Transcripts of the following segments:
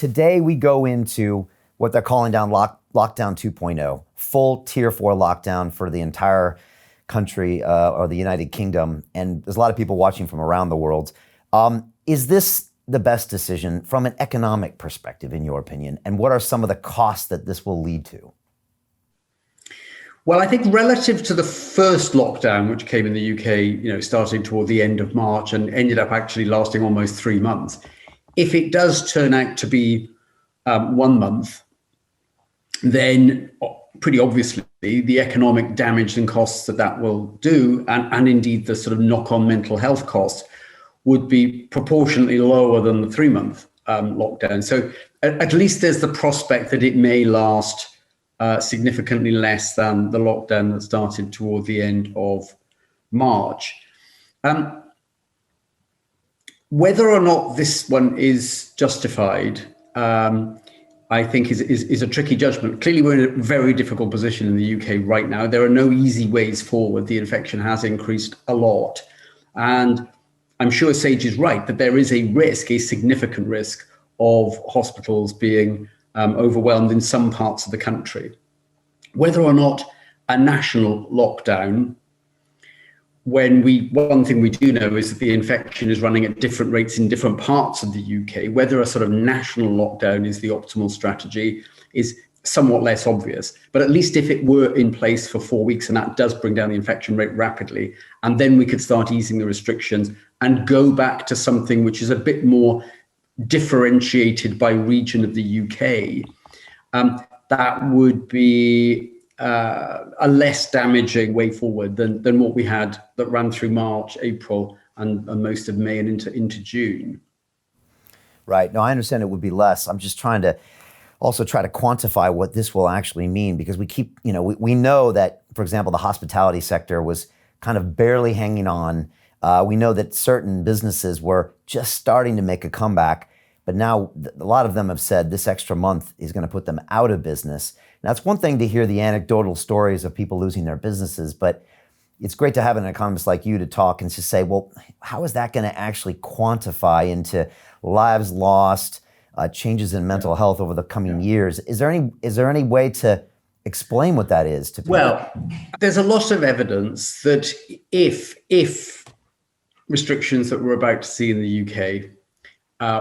today we go into what they're calling lockdown 2.0, full tier 4 lockdown for the entire country or the United Kingdom. And there's a lot of people watching from around the world. Is this the best decision from an economic perspective, in your opinion? And what are some of the costs that this will lead to? Well, I think relative to the first lockdown, which came in the UK, starting toward the end of March and ended up actually lasting almost 3 months, if it does turn out to be 1 month, then pretty obviously the economic damage and costs that will do, and indeed the sort of knock-on mental health costs, would be proportionately lower than the 3-month lockdown. So at least there's the prospect that it may last significantly less than the lockdown that started toward the end of March. Whether or not this one is justified, I think is a tricky judgment. Clearly, we're in a very difficult position in the UK right now. There are no easy ways forward. The infection has increased a lot. And I'm sure Sage is right that there is a significant risk of hospitals being overwhelmed in some parts of the country. Whether or not a national lockdown, one thing we do know is that the infection is running at different rates in different parts of the UK. Whether a sort of national lockdown is the optimal strategy is somewhat less obvious. But at least if it were in place for 4 weeks, and that does bring down the infection rate rapidly, and then we could start easing the restrictions and go back to something which is a bit more differentiated by region of the UK, that would be a less damaging way forward than what we had that ran through March, April, and most of May and into June. Right. No, I understand it would be less. I'm just trying to also try to quantify what this will actually mean, because we keep, we know that, for example, the hospitality sector was kind of barely hanging on. We know that certain businesses were just starting to make a comeback, but now a lot of them have said this extra month is going to put them out of business. Now, it's one thing to hear the anecdotal stories of people losing their businesses, but it's great to have an economist like you to talk and to say, well, how is that going to actually quantify into lives lost, changes in mental health over the coming years? Is there any way to explain what that is to people? Well, there's a lot of evidence that if restrictions that we're about to see in the UK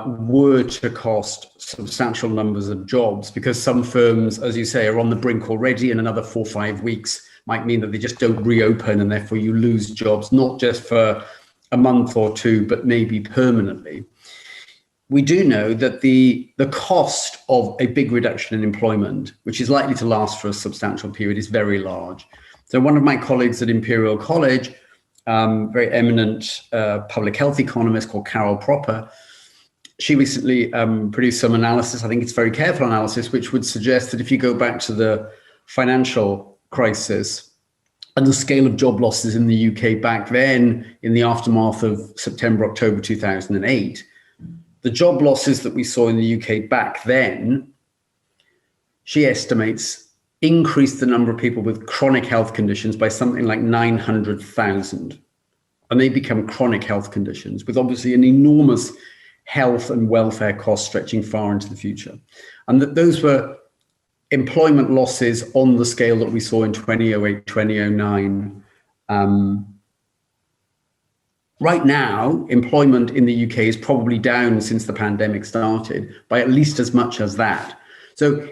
were to cost substantial numbers of jobs, because some firms, as you say, are on the brink already, and another 4 or 5 weeks might mean that they just don't reopen, and therefore you lose jobs, not just for a month or two, but maybe permanently. We do know that the cost of a big reduction in employment, which is likely to last for a substantial period, is very large. So one of my colleagues at Imperial College, very eminent public health economist called Carol Proper, she recently produced some analysis, I think it's very careful analysis, which would suggest that if you go back to the financial crisis and the scale of job losses in the UK back then, in the aftermath of September, October 2008, the job losses that we saw in the UK back then, she estimates, increased the number of people with chronic health conditions by something like 900,000. And they become chronic health conditions with obviously an enormous health and welfare cost stretching far into the future. And that those were employment losses on the scale that we saw in 2008, 2009. Right now, employment in the UK is probably down since the pandemic started by at least as much as that. So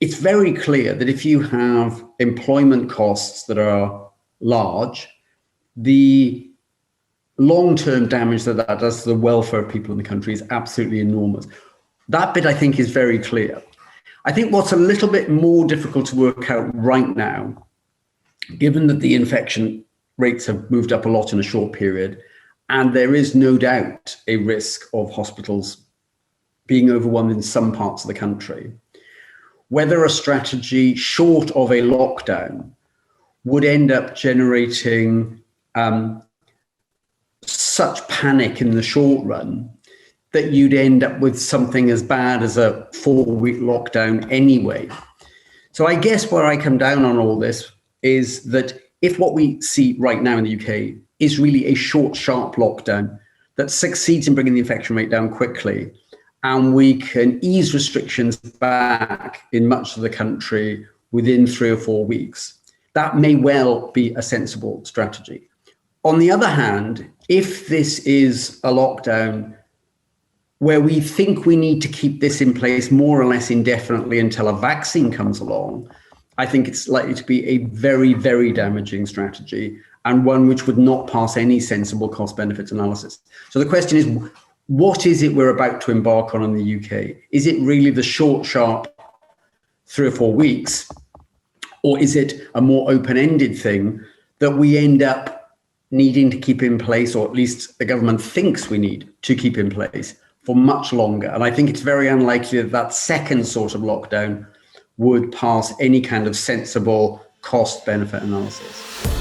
it's very clear that if you have employment costs that are large, the long-term damage that does to the welfare of people in the country is absolutely enormous. That bit, I think, is very clear. I think what's a little bit more difficult to work out right now, given that the infection rates have moved up a lot in a short period, and there is no doubt a risk of hospitals being overwhelmed in some parts of the country, whether a strategy short of a lockdown would end up generating such panic in the short run that you'd end up with something as bad as a 4-week lockdown anyway. So I guess where I come down on all this is that if what we see right now in the UK is really a short, sharp lockdown that succeeds in bringing the infection rate down quickly and we can ease restrictions back in much of the country within 3 or 4 weeks, that may well be a sensible strategy. On the other hand, if this is a lockdown where we think we need to keep this in place more or less indefinitely until a vaccine comes along, I think it's likely to be a very, very damaging strategy, and one which would not pass any sensible cost-benefit analysis. So the question is, what is it we're about to embark on in the UK? Is it really the short, sharp 3 or 4 weeks? Or is it a more open-ended thing that we end up needing to keep in place, or at least the government thinks we need to keep in place for much longer? And I think it's very unlikely that that second sort of lockdown would pass any kind of sensible cost-benefit analysis.